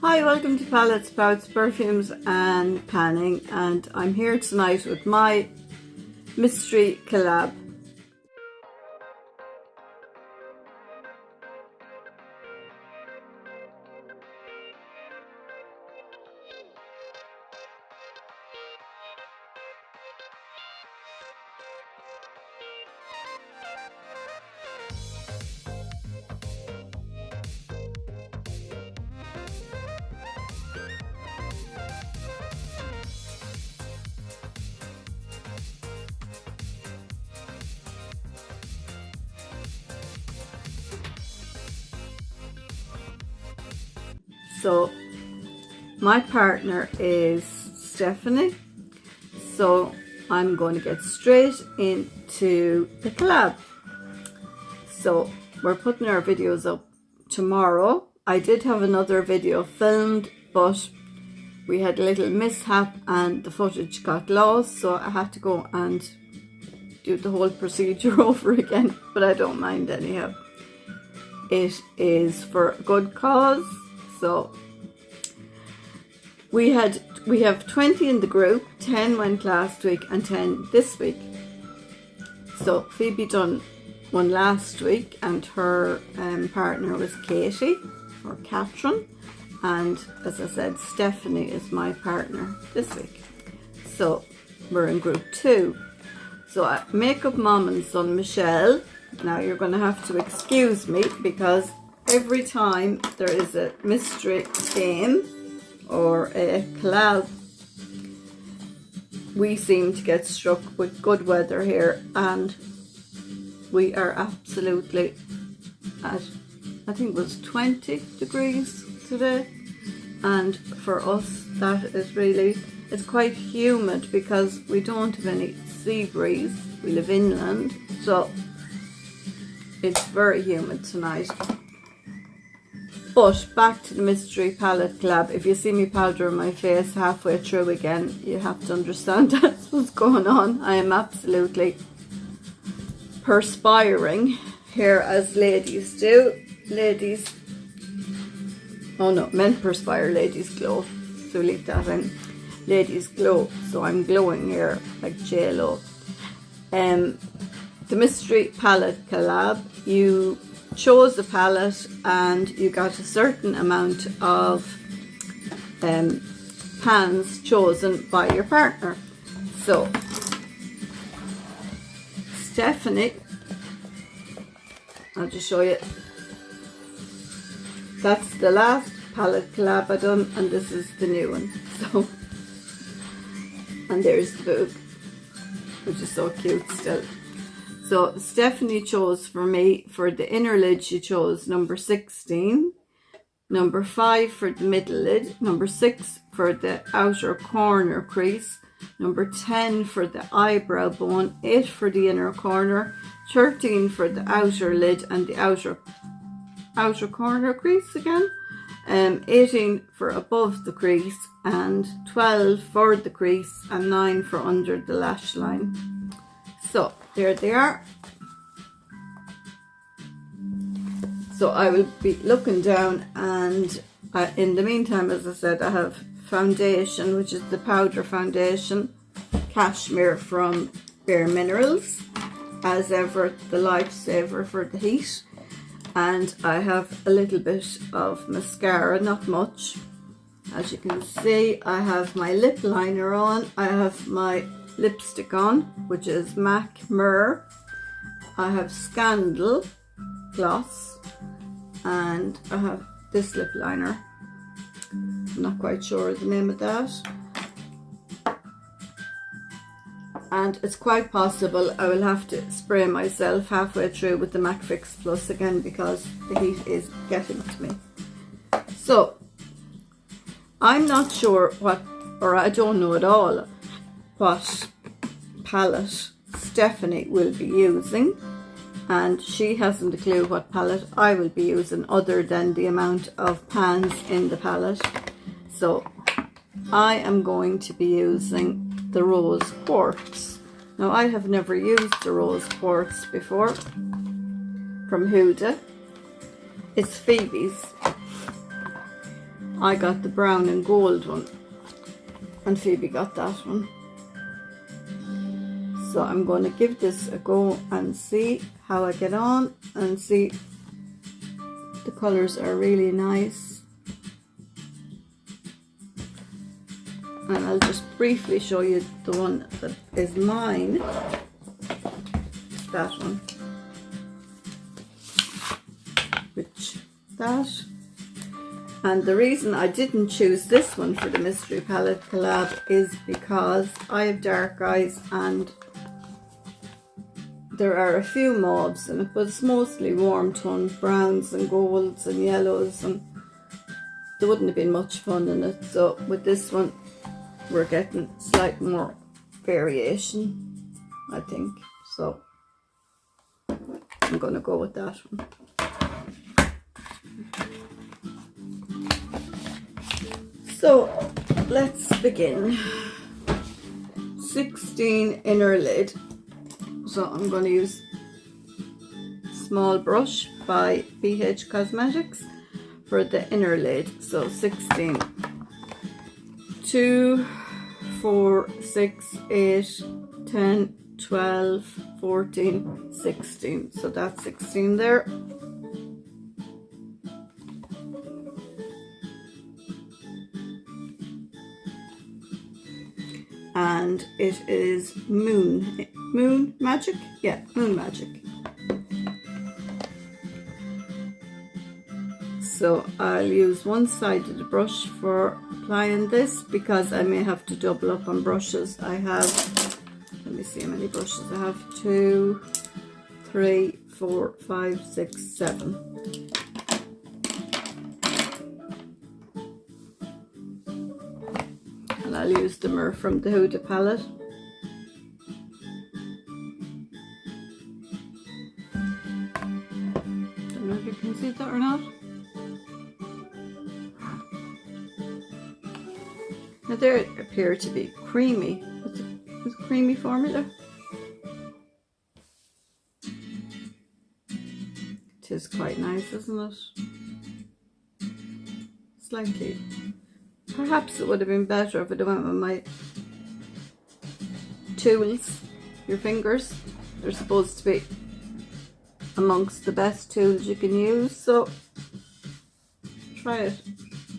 Hi, welcome to Palettes, Spouts, Perfumes and Panning, and I'm here tonight with my mystery collab. So my partner is Stephanie, so I'm going to get straight into the collab. So we're putting our videos up tomorrow. I did have another video filmed, but we had a little mishap and the footage got lost, so I had to go and do the whole procedure over again, but I don't mind anyhow. It is for a good cause. So we have 20 in the group, 10 went last week and 10 this week. So Phoebe done one last week and her partner was Katie or Catherine, and as I said, Stephanie is my partner this week. So we're in group 2. So Makeup Mom and Son Michelle. Now you're going to have to excuse me because every time there is a mystery game or a collab, we seem to get struck with good weather here, and we are absolutely at, I think it was 20 degrees today, and for us that is really, it's quite humid because we don't have any sea breeze, we live inland, so it's very humid tonight. But back to the mystery palette collab. If you see me powder my face halfway through again, you have to understand that's what's going on. I am absolutely perspiring here, as ladies do. Ladies, oh no, men perspire, ladies glow. So leave that in. Ladies glow. So I'm glowing here like J-Lo. The mystery palette collab. You chose a palette and you got a certain amount of pans chosen by your partner. So Stephanie, I'll just show you, that's the last palette collab I done, and this is the new one. So, and there's the boob, which is so cute still. So Stephanie chose for me, for the inner lid, she chose number 16, number 5 for the middle lid, number 6 for the outer corner crease, number 10 for the eyebrow bone, 8 for the inner corner, 13 for the outer lid and the outer corner crease again, 18 for above the crease, and 12 for the crease, and 9 for under the lash line. So there they are. So I will be looking down, and in the meantime, as I said, I have foundation, which is the powder foundation, Cashmere from Bare Minerals, as ever the lifesaver for the heat. And I have a little bit of mascara, not much. As you can see, I have my lip liner on, I have my lipstick on, which is MAC Myrrh. I have Scandal gloss, and I have this lip liner. I'm not quite sure the name of that. And it's quite possible I will have to spray myself halfway through with the MAC Fix Plus again because the heat is getting to me. So I'm not sure what, or I don't know at all what palette Stephanie will be using, and she hasn't a clue what palette I will be using other than the amount of pans in the palette. So I am going to be using the Rose Quartz. Now I have never used the Rose Quartz before, from Huda. It's Phoebe's. I got the brown and gold one, and Phoebe got that one. So I'm going to give this a go and see how I get on, and see. The colours are really nice. And I'll just briefly show you the one that is mine. That one. That. And the reason I didn't choose this one for the mystery palette collab is because I have dark eyes and there are a few mauves in it, but it's mostly warm toned browns and golds and yellows, and there wouldn't have been much fun in it. So with this one we're getting slight more variation, I think. So I'm going to go with that one. So let's begin. 16 inner lid. So I'm going to use small brush by BH Cosmetics for the inner lid. So 16. 2, 4, 6, 8, 10, 12, 14, 16. So that's 16 there. And it is Moon Magic? Yeah, Moon Magic. So I'll use one side of the brush for applying this because I may have to double up on brushes. I have, let me see how many brushes I have. 2, 3, 4, 5, 6, 7. And I'll use the Mer from the Huda palette. Don't know if you can see that or not. Now they appear to be creamy. It's a creamy formula. It is quite nice, isn't it? Slightly. Perhaps it would have been better if I went with my tools, your fingers. They're supposed to be amongst the best tools you can use. So try it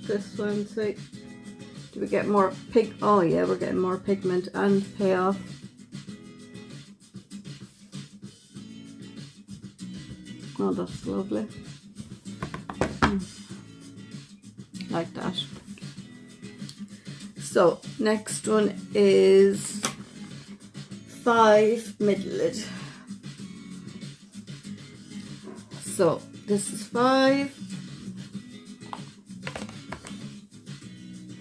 this way and see. Do we get more oh yeah, we're getting more pigment and payoff. Oh, that's lovely. Like that. So next one is 5 middle lid. So this is 5.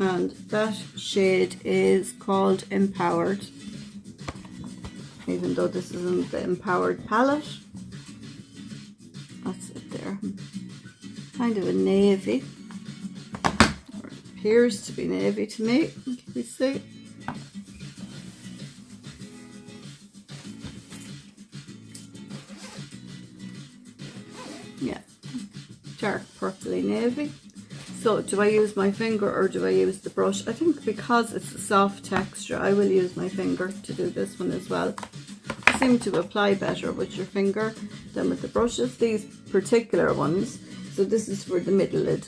And that shade is called Empowered, even though this isn't the Empowered palette. That's it there. Kind of a navy, or it appears to be navy to me. Can we see? Yeah, dark purpley navy. So do I use my finger or do I use the brush? I think because it's a soft texture, I will use my finger to do this one as well. You seem to apply better with your finger than with the brushes, these particular ones. So this is for the middle lid.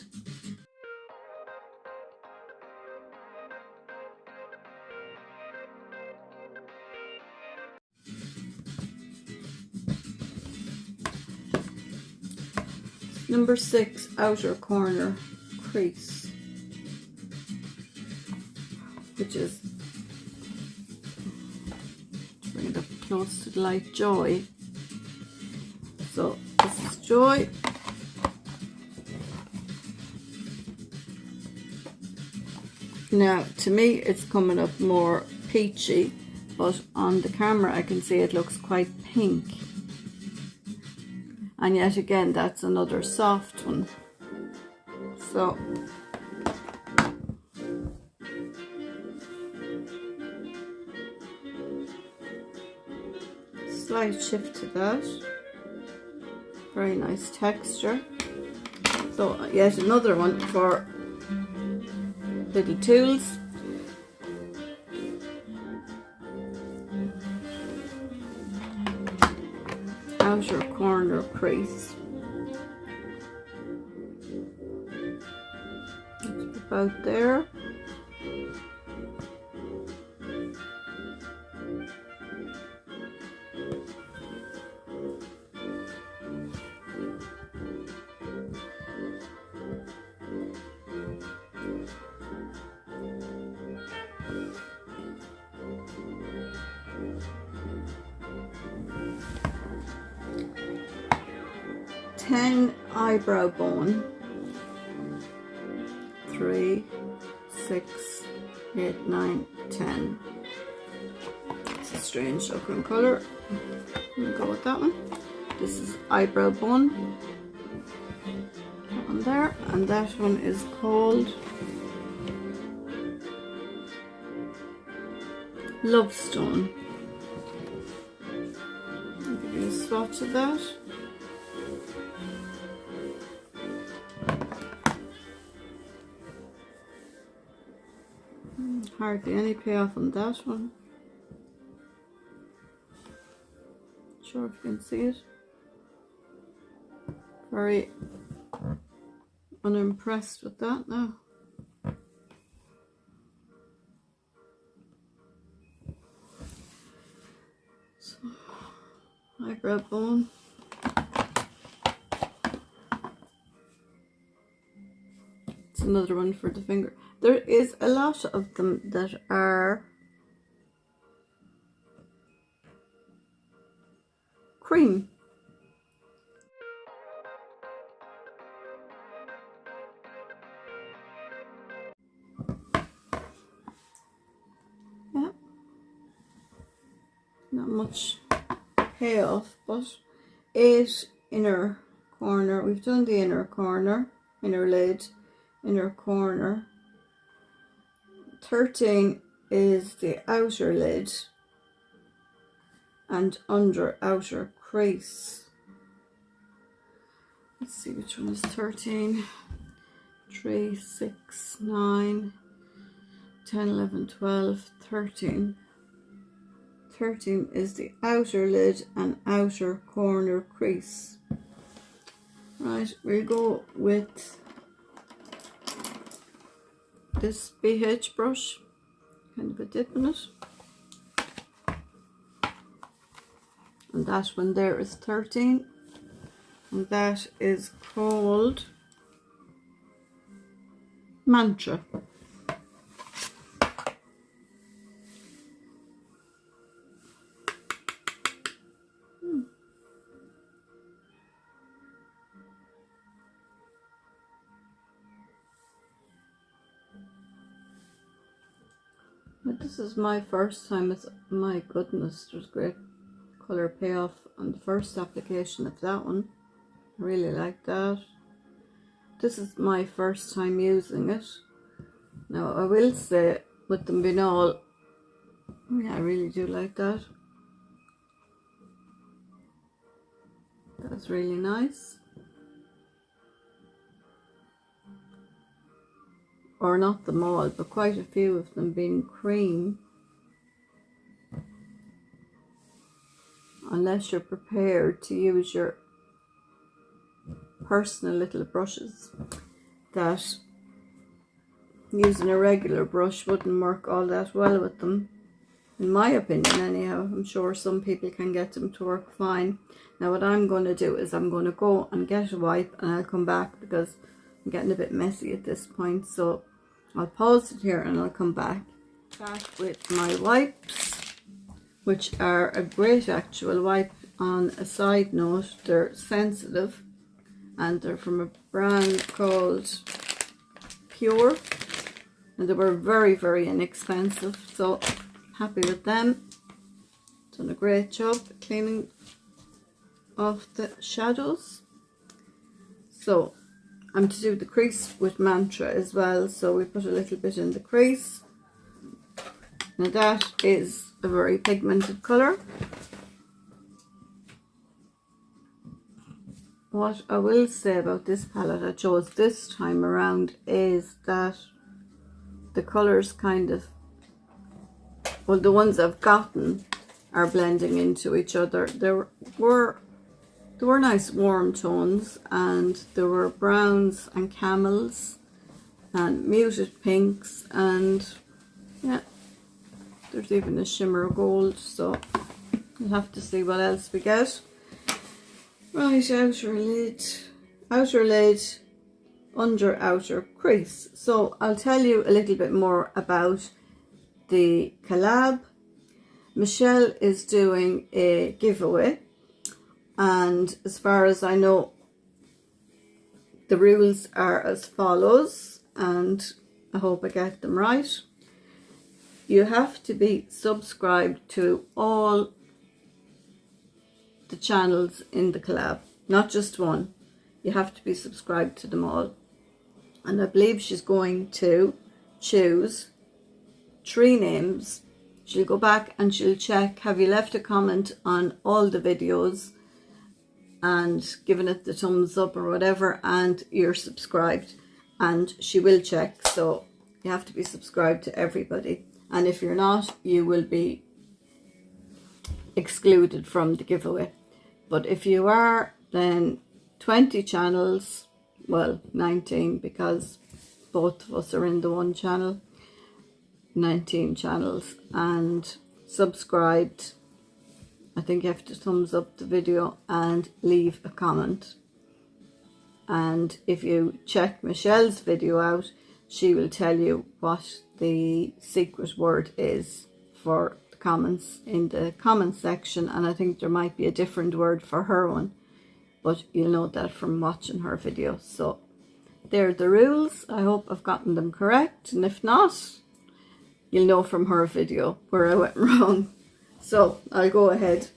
Number 6, outer corner crease, which is, bring it up close to the light, Joy. So this is Joy. Now to me it's coming up more peachy, but on the camera I can see it looks quite pink. And yet again, that's another soft one. So slight shift to that. Very nice texture. So yet another one for little tools. Outer corner crease. It's about there. Eyebrow bone. 3, 6, 8, 9, 10. It's a strange looking colour. We'll go with that one. This is eyebrow bone. That one there, and that one is called Love Stone. I'll give you a swatch of that. Hardly any payoff on that one. Not sure if you can see it. Very unimpressed with that now. So, eyebrow bone. It's another one for the finger. There is a lot of them that are cream. Yeah. Not much payoff, but 8 inner corner. We've done the inner corner, inner lid, inner corner. 13 is the outer lid and under outer crease. Let's see which one is 13. 3, 6, 9, 10, 11, 12, 13. 13 is the outer lid and outer corner crease. Right, we'll go with this BH brush, kind of a dip in it, and that one there is 13, and that is called Mantra. This is my first time. It's, my goodness, there's great colour payoff on the first application of that one. I really like that. This is my first time using it. Now I will say, with them being all, yeah, I really do like that. That's really nice. Or not them all, but quite a few of them being cream. Unless you're prepared to use your personal little brushes, that using a regular brush wouldn't work all that well with them, in my opinion anyhow. I'm sure some people can get them to work fine. Now what I'm going to do is I'm going to go and get a wipe, and I'll come back because I'm getting a bit messy at this point. So I'll pause it here and I'll come back with my wipes, which are a great actual wipe. On a side note, they're sensitive and they're from a brand called Pure, and they were very, very inexpensive, so happy with them. Done a great job cleaning off the shadows. So I'm to do the crease with Mantra as well, so we put a little bit in the crease. Now that is a very pigmented colour. What I will say about this palette I chose this time around is that the colours kind of, well, the ones I've gotten are blending into each other. There were nice warm tones, and there were browns and camels and muted pinks, and yeah, there's even a shimmer gold, so we'll have to see what else we get. Right, outer lid, under outer crease. So I'll tell you a little bit more about the collab. Michelle is doing a giveaway, and as far as I know, the rules are as follows, and I hope I get them right. You have to be subscribed to all the channels in the collab, not just one. You have to be subscribed to them all. And I believe she's going to choose 3 names. She'll go back and she'll check, have you left a comment on all the videos and given it the thumbs up or whatever, and you're subscribed. And she will check, so you have to be subscribed to everybody. And if you're not, you will be excluded from the giveaway. But if you are, then 20 channels, well, 19, because both of us are in the one channel, 19 channels, and subscribed. I think you have to thumbs up the video and leave a comment. And if you check Michelle's video out, she will tell you what the secret word is for the comments in the comment section, and I think there might be a different word for her one, but you'll know that from watching her video. So they're the rules. I hope I've gotten them correct, and if not, you'll know from her video where I went wrong. So I'll go ahead.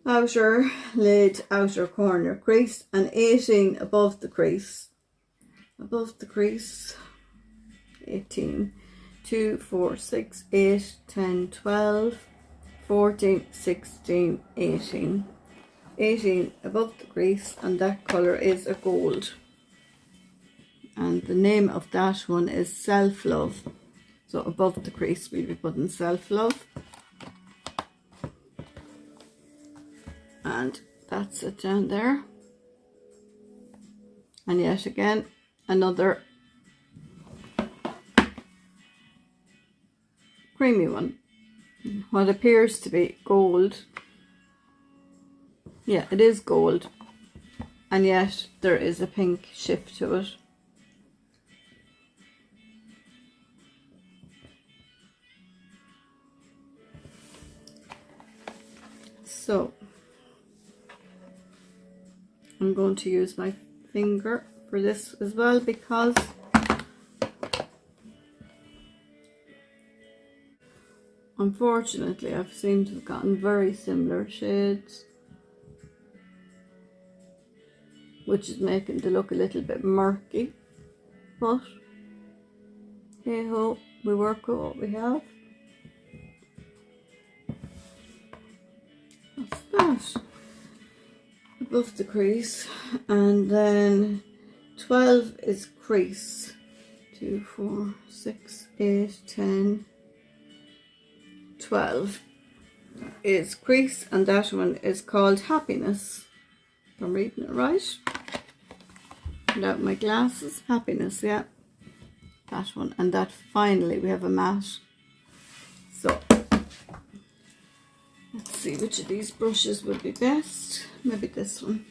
Outer lid, outer corner crease, and 18 above the crease. Above the crease, 18, 2, 4, 6, 8, 10, 12, 14, 16, 18. 18 above the crease, and that colour is a gold. And the name of that one is Self Love. So above the crease we'll be putting Self Love. And that's it down there. And yet again, another creamy one. What appears to be gold. Yeah, it is gold. And yet there is a pink shift to it. So I'm going to use my finger for this as well, because unfortunately I've seemed to have gotten very similar shades, which is making the look a little bit murky, but hey ho, we work with what we have. That's that. Above the crease, and then 12 is crease. 2, 4, 6, 8, 10, 12 is crease, and that one is called Happiness. If I'm reading it right. Without my glasses, Happiness, yeah. That one, and that finally we have a matte. So let's see which of these brushes would be best. Maybe this one.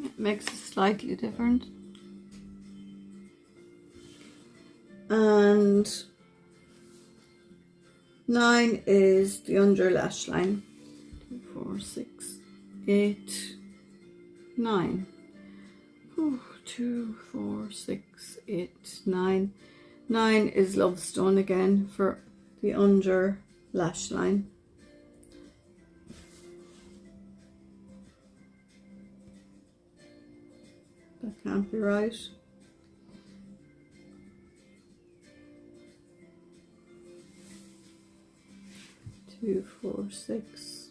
It makes it slightly different. And 9 is the under lash line. 2, 4, 6, 8, 9. 2, 4, 6, 8, 9. 9 is Love Stone again for the under lash line. That can't be right. 2, 4, 6,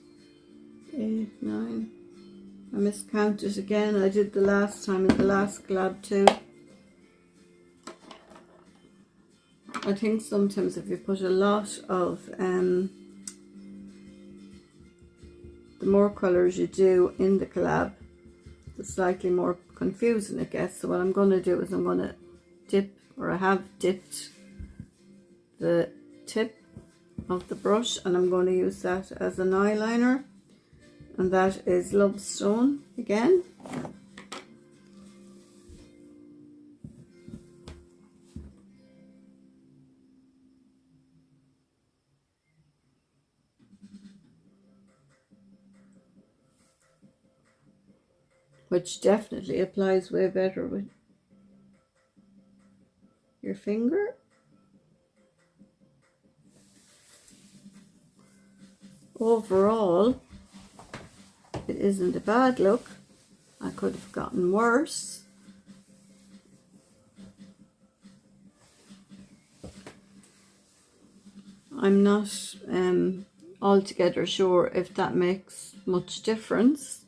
8, 9. I miscounted again. I did the last time in the last collab too. I think sometimes if you put a lot of, the more colours you do in the collab, the slightly more confusing it gets. So what I'm going to do is I'm going to dip, or I have dipped the tip of the brush, and I'm going to use that as an eyeliner, and that is Lovestone again. Which definitely applies way better with your finger. Overall, it isn't a bad look. I could have gotten worse. I'm not altogether sure if that makes much difference.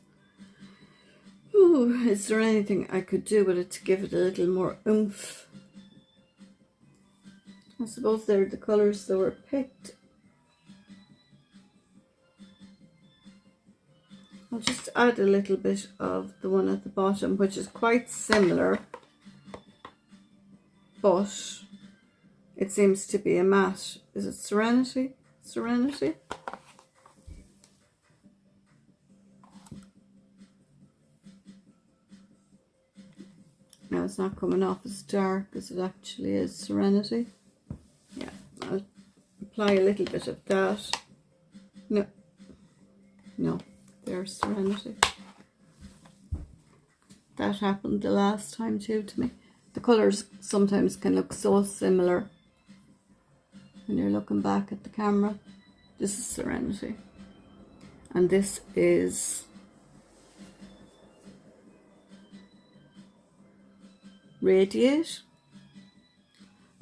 Ooh, is there anything I could do with it to give it a little more oomph? I suppose they're the colours that were picked. I'll just add a little bit of the one at the bottom, which is quite similar, but it seems to be a matte. Is it Serenity? Serenity? Now it's not coming off as dark as it actually is. Serenity. Yeah, I'll apply a little bit of that. No, there's Serenity. That happened the last time too to me. The colours sometimes can look so similar when you're looking back at the camera. This is Serenity, and this is Radiate.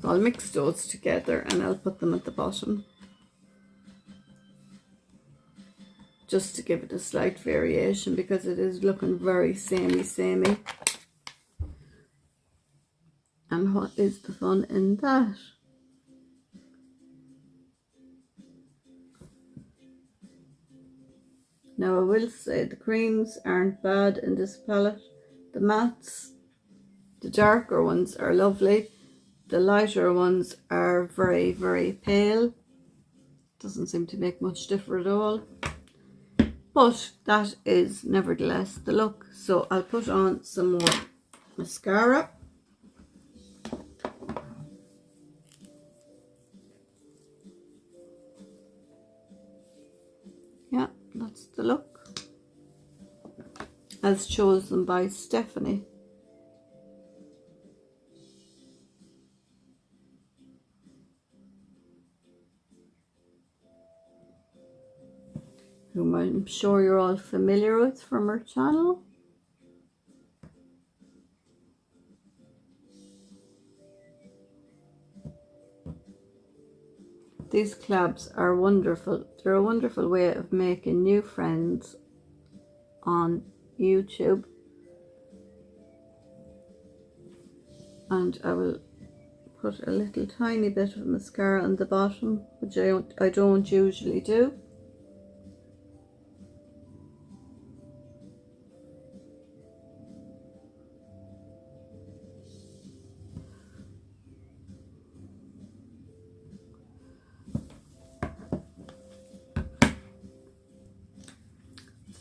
So I'll mix those together and I'll put them at the bottom, just to give it a slight variation, because it is looking very samey. And what is the fun in that? Now I will say the creams aren't bad in this palette. The mattes, the darker ones are lovely. The lighter ones are very, very pale. Doesn't seem to make much difference at all. But that is nevertheless the look. So I'll put on some more mascara. Yeah, that's the look, as chosen by Stephanie. Whom I'm sure you're all familiar with from her channel. These collabs are wonderful. They're a wonderful way of making new friends on YouTube. And I will put a little tiny bit of mascara on the bottom, which I don't usually do.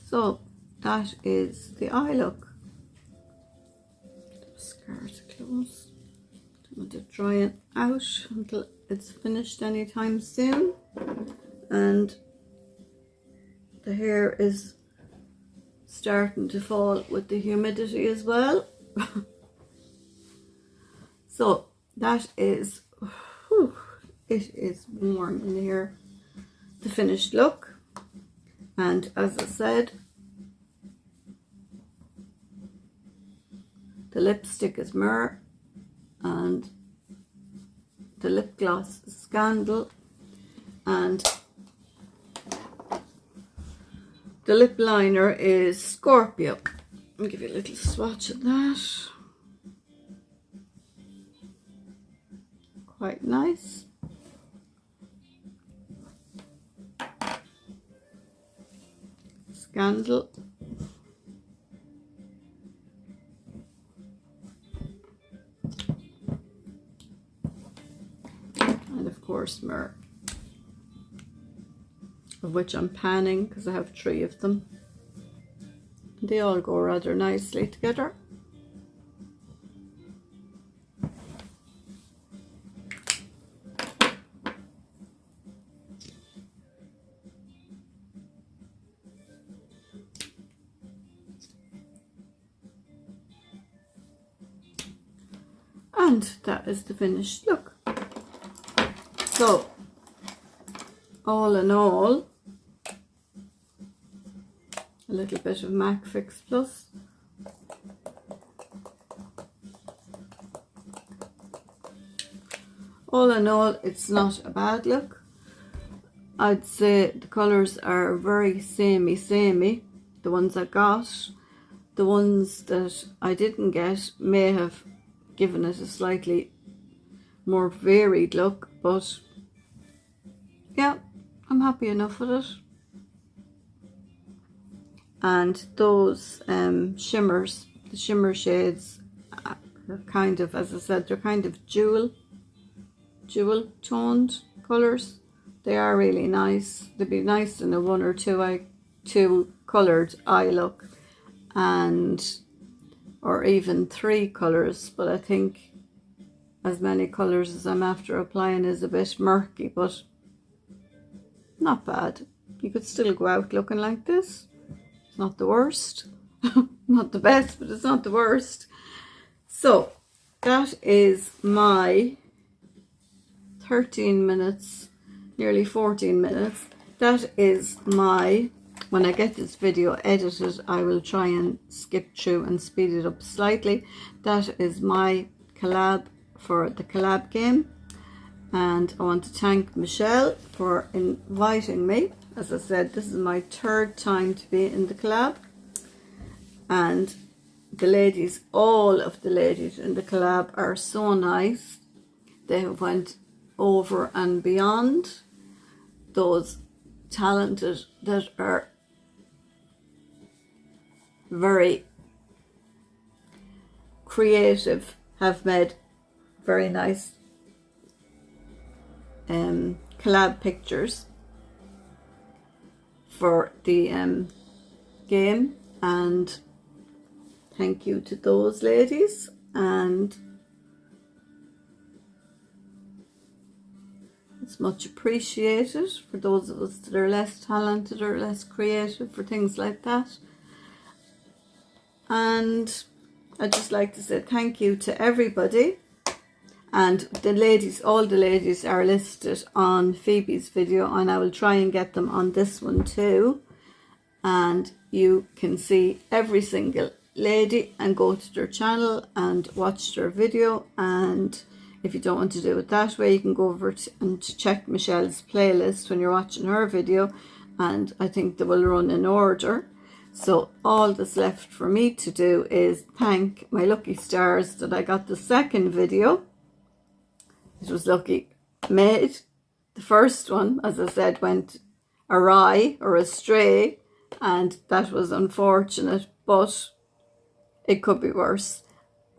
So that is the eye look. The mascara to close. Don't want it drying out until it's finished anytime soon. And the hair is starting to fall with the humidity as well. So that is, whew, it is warm in here. The finished look. And as I said, the lipstick is Myrrh and the lip gloss is Scandal, and the lip liner is Scorpio. I'll give you a little swatch of that. Quite nice. Scandal. And of course Myrrh, of which I'm panning because I have 3 of them. They all go rather nicely together. And that is the finished look. So, all in all, a little bit of MAC Fix Plus. All in all, it's not a bad look. I'd say the colours are very samey, the ones I got. The ones that I didn't get may have given it a slightly more varied look, but yeah, I'm happy enough with it. And those shimmers, the shimmer shades, are kind of, as I said, they're kind of jewel toned colours. They are really nice. They'd be nice in a 1 or 2 coloured eye look, and or even 3 colours, but I think as many colours as I'm after applying is a bit murky, but not bad. You could still go out looking like this. It's not the worst. Not the best, but it's not the worst. So that is my 13 minutes, nearly 14 minutes. That is my, when I get this video edited, I will try and skip through and speed it up slightly. That is my collab for the collab game. And I want to thank Michelle for inviting me. As I said, this is my 3rd time to be in the collab. And the ladies, all of the ladies in the collab are so nice. They went over and beyond. Those talented that are very creative have made very nice collab pictures for the game, and thank you to those ladies. And it's much appreciated for those of us that are less talented or less creative for things like that. And I'd just like to say thank you to everybody. And the ladies, all the ladies are listed on Phoebe's video, and I will try and get them on this one too. And you can see every single lady and go to their channel and watch their video. And if you don't want to do it that way, you can go over and check Michelle's playlist when you're watching her video, and I think they will run in order. So all that's left for me to do is thank my lucky stars that I got the 2nd video. It was lucky made. The first one, as I said, went awry or astray, and that was unfortunate, but it could be worse.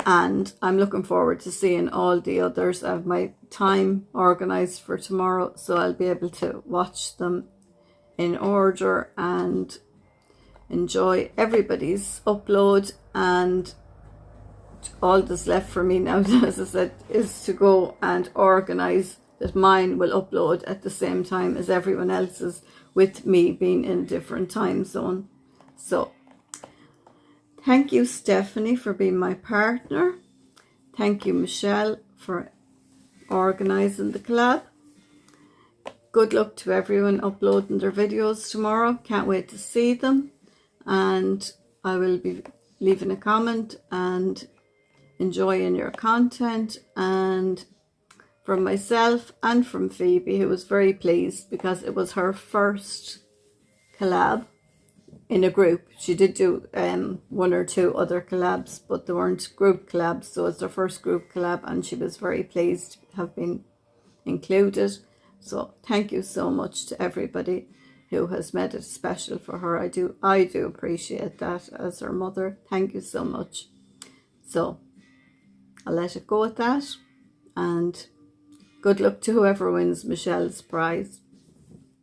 And I'm looking forward to seeing all the others. I have my time organised for tomorrow, so I'll be able to watch them in order and enjoy everybody's upload. And all that's left for me now, as I said, is to go and organise that mine will upload at the same time as everyone else's, with me being in a different time zone. So thank you, Stephanie, for being my partner. Thank you, Michelle, for organising the collab. Good luck to everyone uploading their videos tomorrow. Can't wait to see them. And I will be leaving a comment and enjoying your content. And from myself and from Phoebe, who was very pleased because it was her first collab, in a group. She did do one or two other collabs, but they weren't group collabs, so it's her first group collab, and she was very pleased to have been included. So thank you so much to everybody who has made it special for her. I do appreciate that as her mother. Thank you so much. So I'll let it go at that, and good luck to whoever wins Michelle's prize.